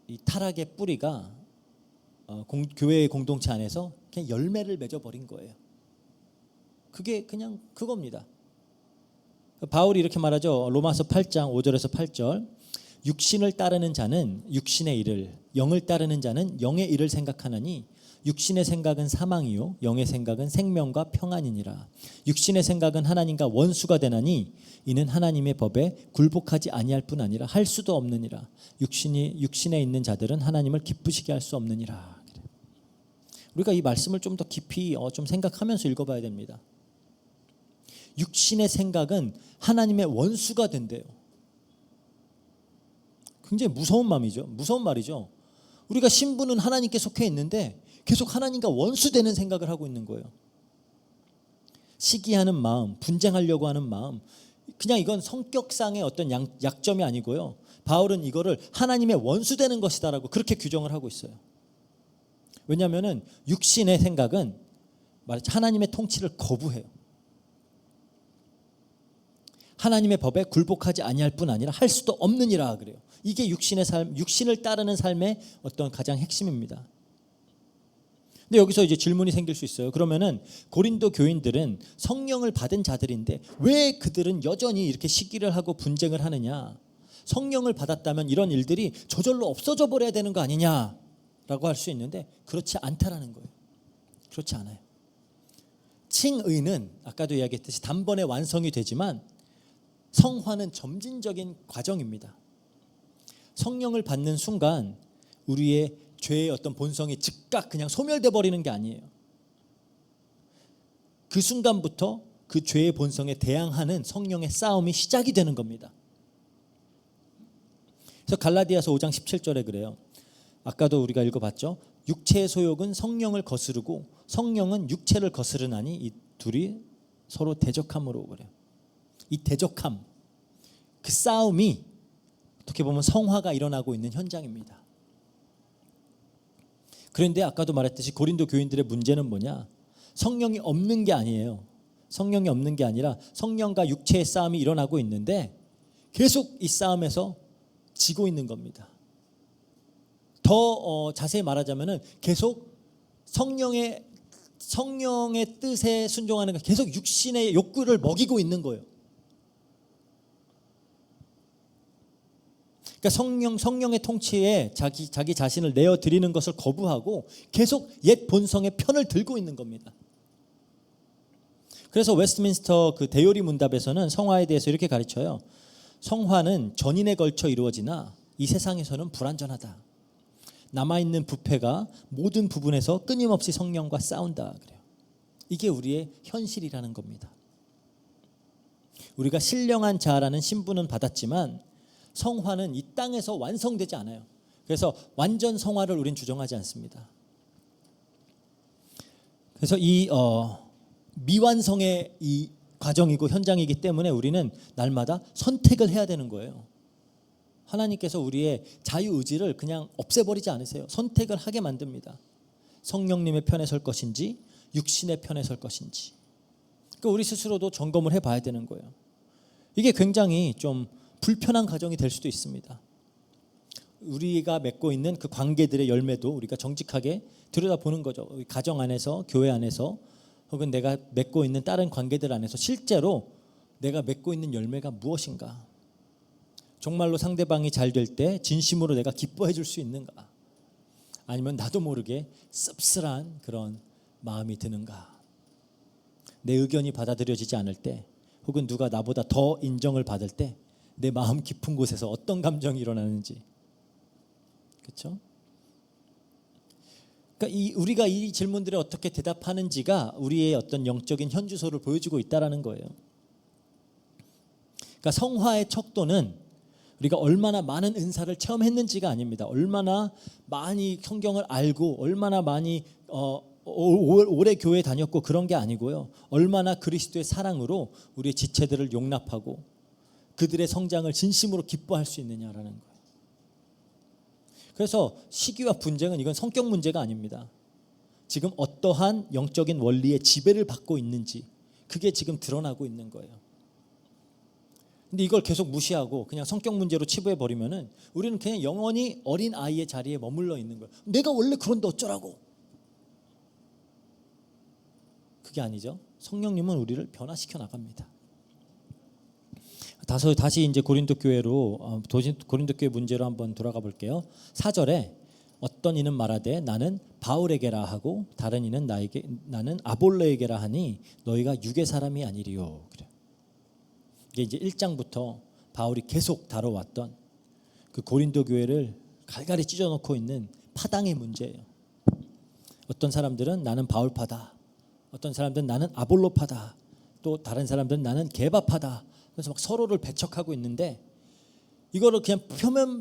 이 타락의 뿌리가 교회의 공동체 안에서 그냥 열매를 맺어버린 거예요. 그게 그냥 그겁니다. 바울이 이렇게 말하죠. 로마서 8장 5절에서 8절. 육신을 따르는 자는 육신의 일을, 영을 따르는 자는 영의 일을 생각하나니 육신의 생각은 사망이요 영의 생각은 생명과 평안이니라. 육신의 생각은 하나님과 원수가 되나니 이는 하나님의 법에 굴복하지 아니할 뿐 아니라 할 수도 없느니라. 육신에 있는 자들은 하나님을 기쁘시게 할 수 없느니라. 우리가 이 말씀을 좀 더 깊이 좀 생각하면서 읽어봐야 됩니다. 육신의 생각은 하나님의 원수가 된대요. 굉장히 무서운 마음이죠. 무서운 말이죠. 우리가 신부는 하나님께 속해 있는데 계속 하나님과 원수되는 생각을 하고 있는 거예요. 시기하는 마음, 분쟁하려고 하는 마음, 그냥 이건 성격상의 어떤 약점이 아니고요. 바울은 이거를 하나님의 원수되는 것이다라고 그렇게 규정을 하고 있어요. 왜냐하면 육신의 생각은 하나님의 통치를 거부해요. 하나님의 법에 굴복하지 아니할 뿐 아니라 할 수도 없느니라 그래요. 이게 육신의 삶, 육신을 따르는 삶의 어떤 가장 핵심입니다. 근데 여기서 이제 질문이 생길 수 있어요. 그러면은 고린도 교인들은 성령을 받은 자들인데 왜 그들은 여전히 이렇게 시기를 하고 분쟁을 하느냐? 성령을 받았다면 이런 일들이 저절로 없어져 버려야 되는 거 아니냐라고 할 수 있는데 그렇지 않다라는 거예요. 그렇지 않아요. 칭의는 아까도 이야기했듯이 단번에 완성이 되지만 성화는 점진적인 과정입니다. 성령을 받는 순간 우리의 죄의 어떤 본성이 즉각 그냥 소멸돼 버리는 게 아니에요. 그 순간부터 그 죄의 본성에 대항하는 성령의 싸움이 시작이 되는 겁니다. 그래서 갈라디아서 5장 17절에 그래요. 아까도 우리가 읽어봤죠. 육체의 소욕은 성령을 거스르고 성령은 육체를 거스르나니 이 둘이 서로 대적함으로 그래요. 이 대적함, 그 싸움이 어떻게 보면 성화가 일어나고 있는 현장입니다. 그런데 아까도 말했듯이 고린도 교인들의 문제는 뭐냐? 성령이 없는 게 아니에요. 성령이 없는 게 아니라 성령과 육체의 싸움이 일어나고 있는데 계속 이 싸움에서 지고 있는 겁니다. 더 자세히 말하자면은 계속 성령의 뜻에 순종하는 거, 계속 육신의 욕구를 먹이고 있는 거예요. 그러니까 성령의 통치에 자기 자신을 내어 드리는 것을 거부하고 계속 옛 본성의 편을 들고 있는 겁니다. 그래서 웨스트민스터 그 대요리 문답에서는 성화에 대해서 이렇게 가르쳐요. 성화는 전인에 걸쳐 이루어지나 이 세상에서는 불완전하다. 남아있는 부패가 모든 부분에서 끊임없이 성령과 싸운다 그래요. 이게 우리의 현실이라는 겁니다. 우리가 신령한 자라는 신분은 받았지만 성화는 이 땅에서 완성되지 않아요. 그래서 완전 성화를 우린 주장하지 않습니다. 그래서 이 미완성의 이 과정이고 현장이기 때문에 우리는 날마다 선택을 해야 되는 거예요. 하나님께서 우리의 자유의지를 그냥 없애버리지 않으세요. 선택을 하게 만듭니다. 성령님의 편에 설 것인지 육신의 편에 설 것인지. 그러니까 우리 스스로도 점검을 해봐야 되는 거예요. 이게 굉장히 좀 불편한 과정이 될 수도 있습니다. 우리가 맺고 있는 그 관계들의 열매도 우리가 정직하게 들여다보는 거죠. 가정 안에서, 교회 안에서, 혹은 내가 맺고 있는 다른 관계들 안에서 실제로 내가 맺고 있는 열매가 무엇인가? 정말로 상대방이 잘 될 때 진심으로 내가 기뻐해 줄 수 있는가? 아니면 나도 모르게 씁쓸한 그런 마음이 드는가? 내 의견이 받아들여지지 않을 때, 혹은 누가 나보다 더 인정을 받을 때 내 마음 깊은 곳에서 어떤 감정이 일어나는지. 그렇죠? 그러니까 우리가 이 질문들에 어떻게 대답하는지가 우리의 어떤 영적인 현주소를 보여주고 있다라는 거예요. 그러니까 성화의 척도는 우리가 얼마나 많은 은사를 체험했는지가 아닙니다. 얼마나 많이 성경을 알고 얼마나 많이 오래 교회 다녔고 그런 게 아니고요. 얼마나 그리스도의 사랑으로 우리의 지체들을 용납하고 그들의 성장을 진심으로 기뻐할 수 있느냐라는 거예요. 그래서 시기와 분쟁은 이건 성격 문제가 아닙니다. 지금 어떠한 영적인 원리의 지배를 받고 있는지 그게 지금 드러나고 있는 거예요. 근데 이걸 계속 무시하고 그냥 성격 문제로 치부해 버리면은 우리는 그냥 영원히 어린 아이의 자리에 머물러 있는 거예요. 내가 원래 그런데 어쩌라고? 그게 아니죠. 성령님은 우리를 변화시켜 나갑니다. 다시 이제 고린도 교회로 고린도 교회 문제로 한번 돌아가 볼게요. 4절에 어떤 이는 말하되 나는 바울에게라 하고 다른 이는 나는 아볼로에게라 하니 너희가 육의 사람이 아니리요. 그래. 이게 이제 1장부터 바울이 계속 다뤄왔던 그 고린도 교회를 갈갈이 찢어놓고 있는 파당의 문제예요. 어떤 사람들은 나는 바울파다. 어떤 사람들은 나는 아볼로파다. 또 다른 사람들은 나는 게바파다. 그래서 막 서로를 배척하고 있는데 이거를 그냥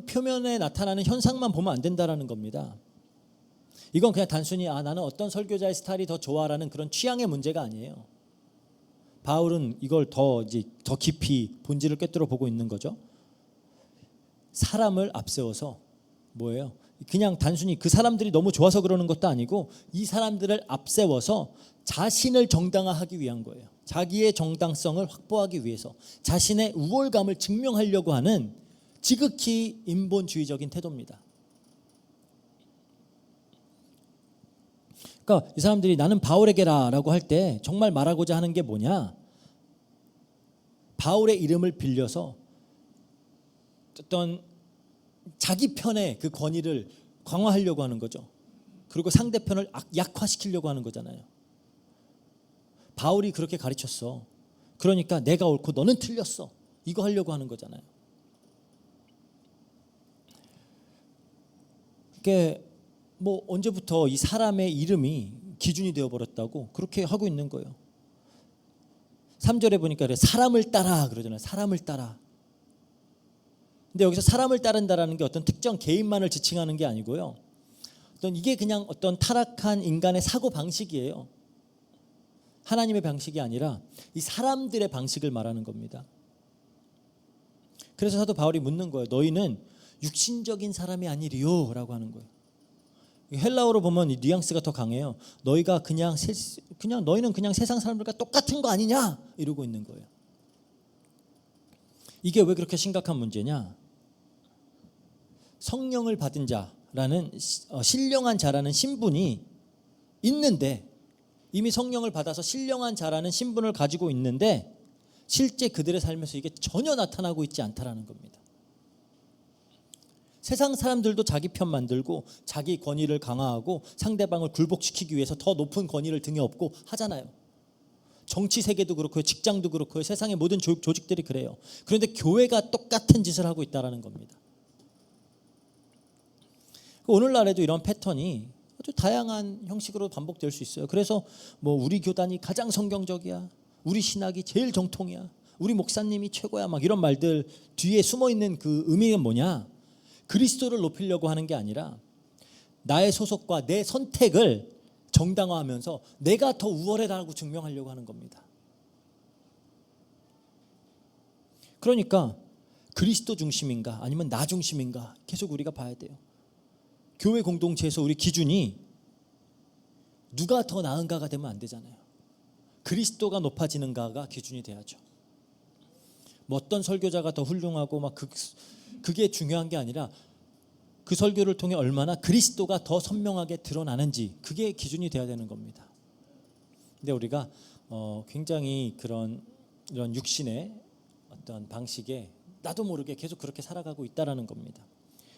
표면에 나타나는 현상만 보면 안 된다라는 겁니다. 이건 그냥 단순히 나는 어떤 설교자의 스타일이 더 좋아라는 그런 취향의 문제가 아니에요. 바울은 이걸 더 깊이 본질을 꿰뚫어 보고 있는 거죠. 사람을 앞세워서 뭐예요? 그냥 단순히 그 사람들이 너무 좋아서 그러는 것도 아니고 이 사람들을 앞세워서 자신을 정당화하기 위한 거예요. 자기의 정당성을 확보하기 위해서 자신의 우월감을 증명하려고 하는 지극히 인본주의적인 태도입니다. 그러니까 이 사람들이 나는 바울에게라라고 할 때 정말 말하고자 하는 게 뭐냐? 바울의 이름을 빌려서 어떤 자기 편의 그 권위를 강화하려고 하는 거죠. 그리고 상대편을 약화시키려고 하는 거잖아요. 바울이 그렇게 가르쳤어. 그러니까 내가 옳고 너는 틀렸어. 이거 하려고 하는 거잖아요. 그게 뭐 언제부터 이 사람의 이름이 기준이 되어버렸다고 그렇게 하고 있는 거예요. 3절에 보니까 그래, 사람을 따라 그러잖아요. 사람을 따라. 근데 여기서 사람을 따른다라는 게 어떤 특정 개인만을 지칭하는 게 아니고요. 이게 그냥 어떤 타락한 인간의 사고 방식이에요. 하나님의 방식이 아니라 이 사람들의 방식을 말하는 겁니다. 그래서 사도 바울이 묻는 거예요. 너희는 육신적인 사람이 아니리요 라고 하는 거예요. 헬라어로 보면 이 뉘앙스가 더 강해요. 너희가 너희는 그냥 세상 사람들과 똑같은 거 아니냐 이러고 있는 거예요. 이게 왜 그렇게 심각한 문제냐? 성령을 받은 자라는 신령한 자라는 신분이 있는데, 이미 성령을 받아서 신령한 자라는 신분을 가지고 있는데 실제 그들의 삶에서 이게 전혀 나타나고 있지 않다라는 겁니다. 세상 사람들도 자기 편 만들고 자기 권위를 강화하고 상대방을 굴복시키기 위해서 더 높은 권위를 등에 업고 하잖아요. 정치 세계도 그렇고요, 직장도 그렇고요, 세상의 모든 조직들이 그래요. 그런데 교회가 똑같은 짓을 하고 있다는 겁니다. 오늘날에도 이런 패턴이 아주 다양한 형식으로 반복될 수 있어요. 그래서 뭐 우리 교단이 가장 성경적이야, 우리 신학이 제일 정통이야, 우리 목사님이 최고야, 막 이런 말들 뒤에 숨어 있는 그 의미는 뭐냐? 그리스도를 높이려고 하는 게 아니라 나의 소속과 내 선택을 정당화하면서 내가 더 우월하다고 증명하려고 하는 겁니다. 그러니까 그리스도 중심인가 아니면 나 중심인가 계속 우리가 봐야 돼요. 교회 공동체에서 우리 기준이 누가 더 나은가가 되면 안 되잖아요. 그리스도가 높아지는가가 기준이 돼야죠. 뭐 어떤 설교자가 더 훌륭하고 막 그게 중요한 게 아니라 그 설교를 통해 얼마나 그리스도가 더 선명하게 드러나는지, 그게 기준이 돼야 되는 겁니다. 근데 우리가 굉장히 이런 육신의 어떤 방식에 나도 모르게 계속 그렇게 살아가고 있다라는 겁니다.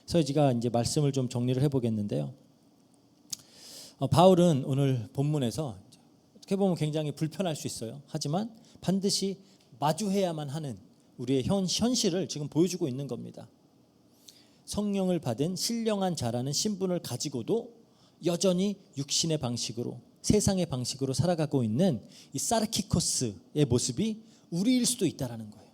그래서 제가 이제 말씀을 좀 정리를 해보겠는데요. 바울은 오늘 본문에서 어떻게 보면 굉장히 불편할 수 있어요. 하지만 반드시 마주해야만 하는 우리의 현실을 지금 보여주고 있는 겁니다. 성령을 받은 신령한 자라는 신분을 가지고도 여전히 육신의 방식으로, 세상의 방식으로 살아가고 있는 이 사르키코스의 모습이 우리일 수도 있다라는 거예요.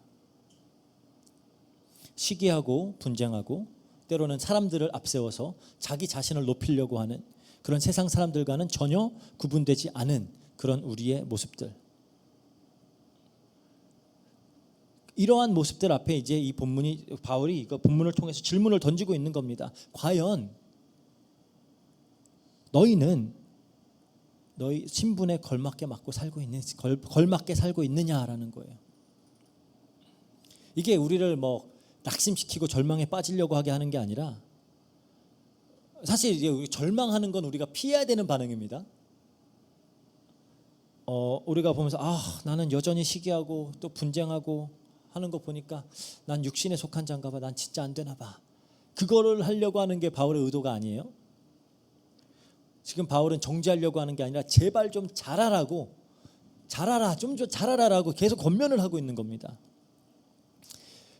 시기하고 분쟁하고 때로는 사람들을 앞세워서 자기 자신을 높이려고 하는 그런 세상 사람들과는 전혀 구분되지 않은 그런 우리의 모습들. 이러한 모습들 앞에 이제 이 바울이 이거 본문을 통해서 질문을 던지고 있는 겁니다. 과연 너희는 너희 신분에 걸맞게 살고 있느냐라는 거예요. 이게 우리를 뭐 낙심시키고 절망에 빠지려고 하게 하는 게 아니라, 사실 이제 절망하는 건 우리가 피해야 되는 반응입니다. 우리가 보면서 나는 여전히 시기하고 또 분쟁하고 하는 거 보니까 난 육신에 속한 자인가 봐, 난 진짜 안 되나 봐, 그거를 하려고 하는 게 바울의 의도가 아니에요. 지금 바울은 정죄하려고 하는 게 아니라 제발 좀 잘하라고, 좀 잘하라라고 계속 권면을 하고 있는 겁니다.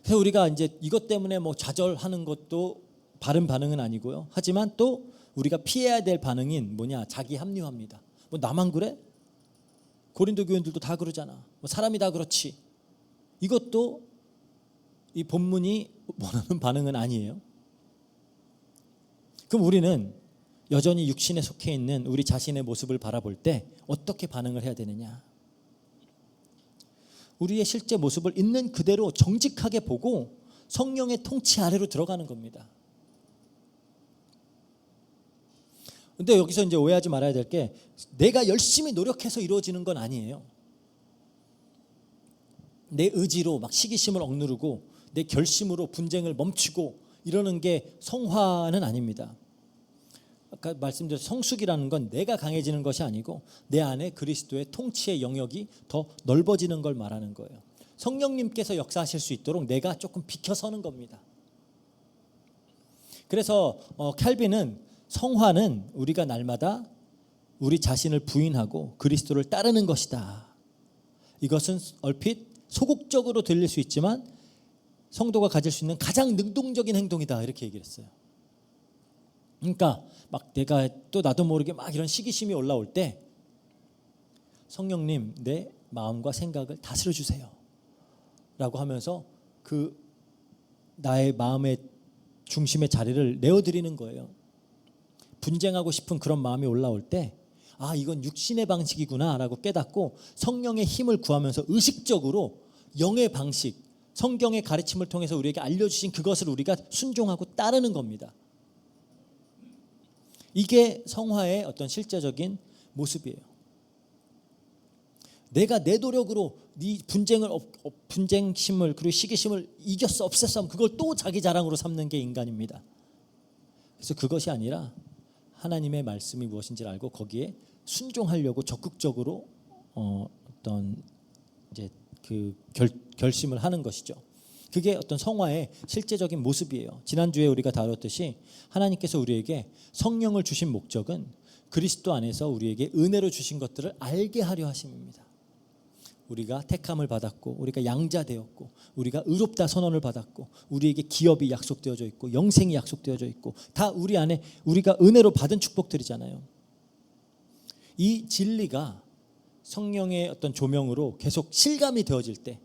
그래서 우리가 이제 이것 때문에 뭐 좌절하는 것도 바른 반응은 아니고요. 하지만 또 우리가 피해야 될 반응인 뭐냐? 자기 합리화입니다. 뭐 나만 그래? 고린도 교인들도 다 그러잖아. 뭐 사람이 다 그렇지. 이것도 이 본문이 원하는 반응은 아니에요. 그럼 우리는 여전히 육신에 속해 있는 우리 자신의 모습을 바라볼 때 어떻게 반응을 해야 되느냐? 우리의 실제 모습을 있는 그대로 정직하게 보고 성령의 통치 아래로 들어가는 겁니다. 근데 여기서 이제 오해하지 말아야 될 게, 내가 열심히 노력해서 이루어지는 건 아니에요. 내 의지로 막 시기심을 억누르고 내 결심으로 분쟁을 멈추고 이러는 게 성화는 아닙니다. 아까 말씀드린 성숙이라는 건 내가 강해지는 것이 아니고 내 안에 그리스도의 통치의 영역이 더 넓어지는 걸 말하는 거예요. 성령님께서 역사하실 수 있도록 내가 조금 비켜서는 겁니다. 그래서 캘빈은 성화는 우리가 날마다 우리 자신을 부인하고 그리스도를 따르는 것이다. 이것은 얼핏 소극적으로 들릴 수 있지만 성도가 가질 수 있는 가장 능동적인 행동이다, 이렇게 얘기를 했어요. 그러니까 막 내가 또 나도 모르게 막 이런 시기심이 올라올 때 성령님, 내 마음과 생각을 다스려 주세요 라고 하면서 그 나의 마음의 중심의 자리를 내어드리는 거예요. 분쟁하고 싶은 그런 마음이 올라올 때 이건 육신의 방식이구나 라고 깨닫고 성령의 힘을 구하면서 의식적으로 영의 방식, 성경의 가르침을 통해서 우리에게 알려주신 그것을 우리가 순종하고 따르는 겁니다. 이게 성화의 어떤 실제적인 모습이에요. 내가 내 노력으로 네 분쟁심을 그리고 시기심을 이겼어, 없앴어, 그걸 또 자기 자랑으로 삼는 게 인간입니다. 그래서 그것이 아니라 하나님의 말씀이 무엇인지를 알고 거기에 순종하려고 적극적으로 어떤 이제 그 결심을 하는 것이죠. 그게 어떤 성화의 실제적인 모습이에요. 지난주에 우리가 다뤘듯이 하나님께서 우리에게 성령을 주신 목적은 그리스도 안에서 우리에게 은혜로 주신 것들을 알게 하려 하심입니다. 우리가 택함을 받았고 우리가 양자되었고 우리가 의롭다 선언을 받았고 우리에게 기업이 약속되어져 있고 영생이 약속되어져 있고 다 우리 안에 우리가 은혜로 받은 축복들이잖아요. 이 진리가 성령의 어떤 조명으로 계속 실감이 되어질 때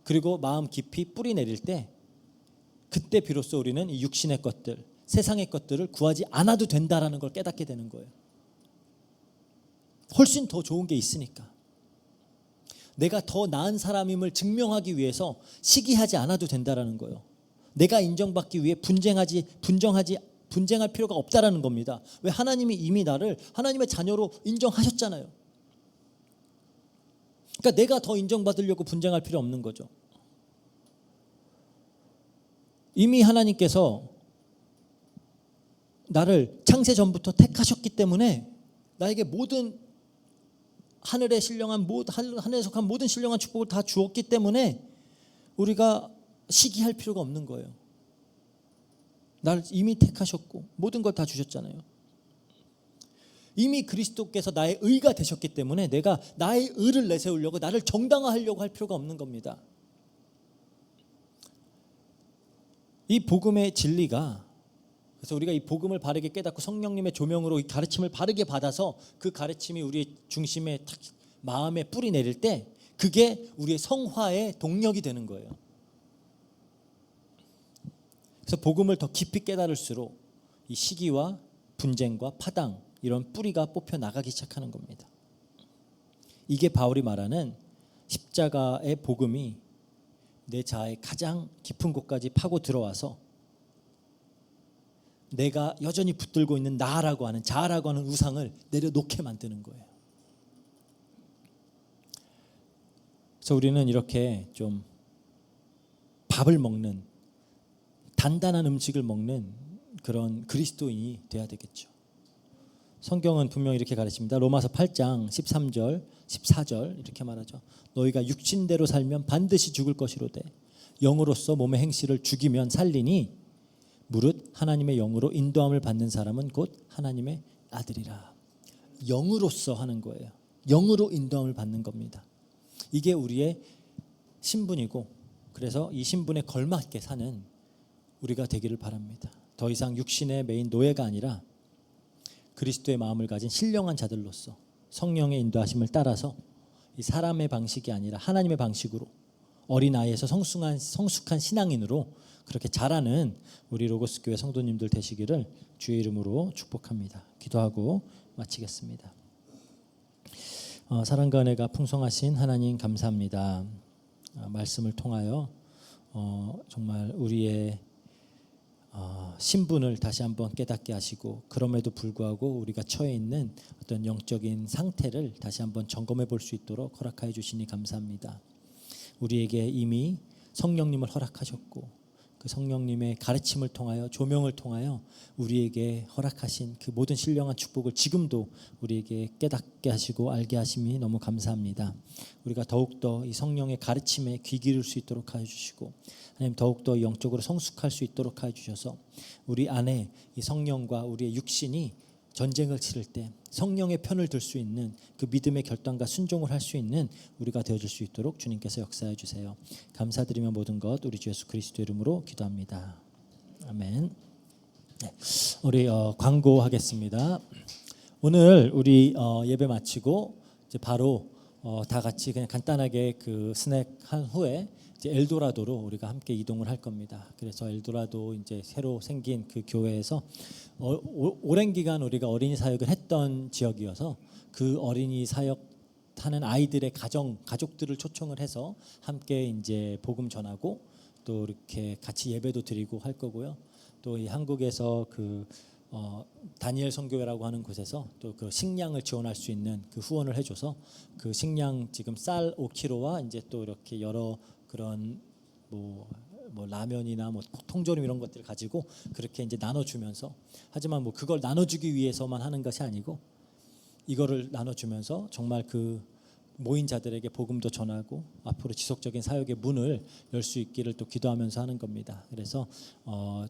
그리고 마음 깊이 뿌리 내릴 때 그때 비로소 우리는 이 육신의 것들, 세상의 것들을 구하지 않아도 된다라는 걸 깨닫게 되는 거예요. 훨씬 더 좋은 게 있으니까. 내가 더 나은 사람임을 증명하기 위해서 시기하지 않아도 된다라는 거예요. 내가 인정받기 위해 분쟁할 필요가 없다라는 겁니다. 왜? 하나님이 이미 나를 하나님의 자녀로 인정하셨잖아요. 그러니까 내가 더 인정받으려고 분쟁할 필요 없는 거죠. 이미 하나님께서 나를 창세 전부터 택하셨기 때문에 나에게 모든 하늘에 신령한 하늘에 속한 모든 신령한 축복을 다 주었기 때문에 우리가 시기할 필요가 없는 거예요. 나를 이미 택하셨고 모든 걸 다 주셨잖아요. 이미 그리스도께서 나의 의가 되셨기 때문에 내가 나의 의를 내세우려고 나를 정당화하려고 할 필요가 없는 겁니다. 이 복음의 진리가 그래서 우리가 이 복음을 바르게 깨닫고 성령님의 조명으로 이 가르침을 바르게 받아서 그 가르침이 우리의 중심에 마음에 뿌리 내릴 때 그게 우리의 성화의 동력이 되는 거예요. 그래서 복음을 더 깊이 깨달을수록 이 시기와 분쟁과 파당 이런 뿌리가 뽑혀 나가기 시작하는 겁니다. 이게 바울이 말하는 십자가의 복음이 내 자아의 가장 깊은 곳까지 파고 들어와서 내가 여전히 붙들고 있는 나라고 하는 자아라고 하는 우상을 내려놓게 만드는 거예요. 그래서 우리는 이렇게 좀 밥을 먹는 단단한 음식을 먹는 그런 그리스도인이 돼야 되겠죠. 성경은 분명히 이렇게 가르칩니다. 로마서 8장 13절 14절 이렇게 말하죠. 너희가 육신대로 살면 반드시 죽을 것이로되 영으로서 몸의 행실을 죽이면 살리니 무릇 하나님의 영으로 인도함을 받는 사람은 곧 하나님의 아들이라. 영으로서 하는 거예요. 영으로 인도함을 받는 겁니다. 이게 우리의 신분이고 그래서 이 신분에 걸맞게 사는 우리가 되기를 바랍니다. 더 이상 육신의 매인 노예가 아니라 그리스도의 마음을 가진 신령한 자들로서 성령의 인도하심을 따라서 이 사람의 방식이 아니라 하나님의 방식으로 어린아이에서 성숙한 신앙인으로 그렇게 자라는 우리 로고스 교회 성도님들 되시기를 주의 이름으로 축복합니다. 기도하고 마치겠습니다. 사랑과 은혜가 풍성하신 하나님 감사합니다. 말씀을 통하여 정말 우리의 신분을 다시 한번 깨닫게 하시고 그럼에도 불구하고 우리가 처해 있는 어떤 영적인 상태를 다시 한번 점검해 볼 수 있도록 허락하여 주시니 감사합니다. 우리에게 이미 성령님을 허락하셨고 그 성령님의 가르침을 통하여 조명을 통하여 우리에게 허락하신 그 모든 신령한 축복을 지금도 우리에게 깨닫게 하시고 알게 하심이 너무 감사합니다. 우리가 더욱더 이 성령의 가르침에 귀 기울일 수 있도록 하여 주시고 하나님 더욱더 영적으로 성숙할 수 있도록 하여 주셔서 우리 안에 이 성령과 우리의 육신이 전쟁을 치를 때 성령의 편을 들 수 있는 그 믿음의 결단과 순종을 할 수 있는 우리가 되어줄 수 있도록 주님께서 역사해 주세요. 감사드리며 모든 것 우리 주 예수 그리스도 이름으로 기도합니다. 아멘. 네, 우리 광고하겠습니다. 오늘 우리 예배 마치고 이제 바로 다 같이 그냥 간단하게 그 스낵 한 후에 이제 엘도라도로 우리가 함께 이동을 할 겁니다. 그래서 엘도라도 이제 새로 생긴 그 교회에서 오랜 기간 우리가 어린이 사역을 했던 지역이어서 그 어린이 사역하는 아이들의 가족들을 초청을 해서 함께 이제 복음 전하고 또 이렇게 같이 예배도 드리고 할 거고요. 또 이 한국에서 그 다니엘 선교회라고 하는 곳에서 또 그 식량을 지원할 수 있는 그 후원을 해줘서 그 식량 지금 쌀 5kg와 이제 또 이렇게 여러 그런 뭐 라면이나 뭐 통조림 이런 것들을 가지고 그렇게 이제 나눠주면서 하지만 뭐 그걸 나눠주기 위해서만 하는 것이 아니고 이거를 나눠주면서 정말 그 모인 자들에게 복음도 전하고 앞으로 지속적인 사역의 문을 열 수 있기를 또 기도하면서 하는 겁니다. 그래서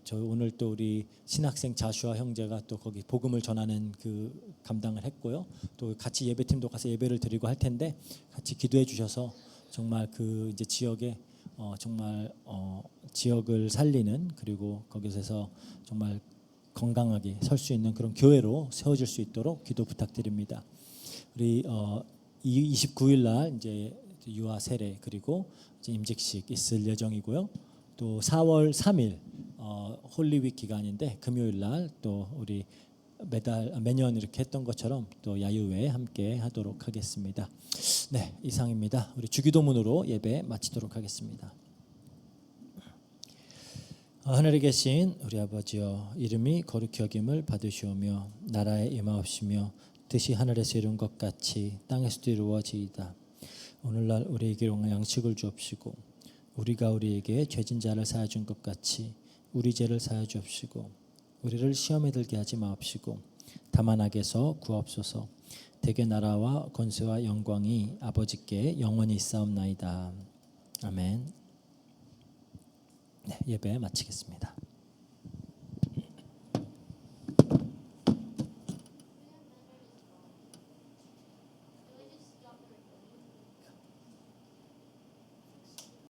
저 오늘 또 우리 신학생 자슈아 형제가 또 거기 복음을 전하는 그 감당을 했고요. 또 같이 예배팀도 가서 예배를 드리고 할 텐데 같이 기도해 주셔서 정말 그 이제 지역에 정말 지역을 살리는 그리고 거기서 정말 건강하게 설 수 있는 그런 교회로 세워질 수 있도록 기도 부탁드립니다. 우리 29일 날 이제 유아 세례 그리고 이제 임직식 있을 예정이고요. 또 4월 3일 홀리윅 기간인데 금요일 날 또 우리 매년 이렇게 했던 것처럼 또 야유회 함께 하도록 하겠습니다. 네, 이상입니다. 우리 주기도문으로 예배 마치도록 하겠습니다. 하늘에 계신 우리 아버지여, 이름이 거룩히 여김을 받으시오며 나라에 임하옵시며 뜻이 하늘에서 이룬 것 같이 땅에서도 이루어지이다. 오늘날 우리에게 일용할 양식을 주옵시고 우리가 우리에게 죄진 자를 사하여 준 것 같이 우리 죄를 사하여 주옵시고 우리를 시험에 들게 하지 마옵시고 다만 악에서 구하옵소서. 대개 나라와 권세와 영광이 아버지께 영원히 있사옵나이다. 아멘. 네, 예배 마치겠습니다.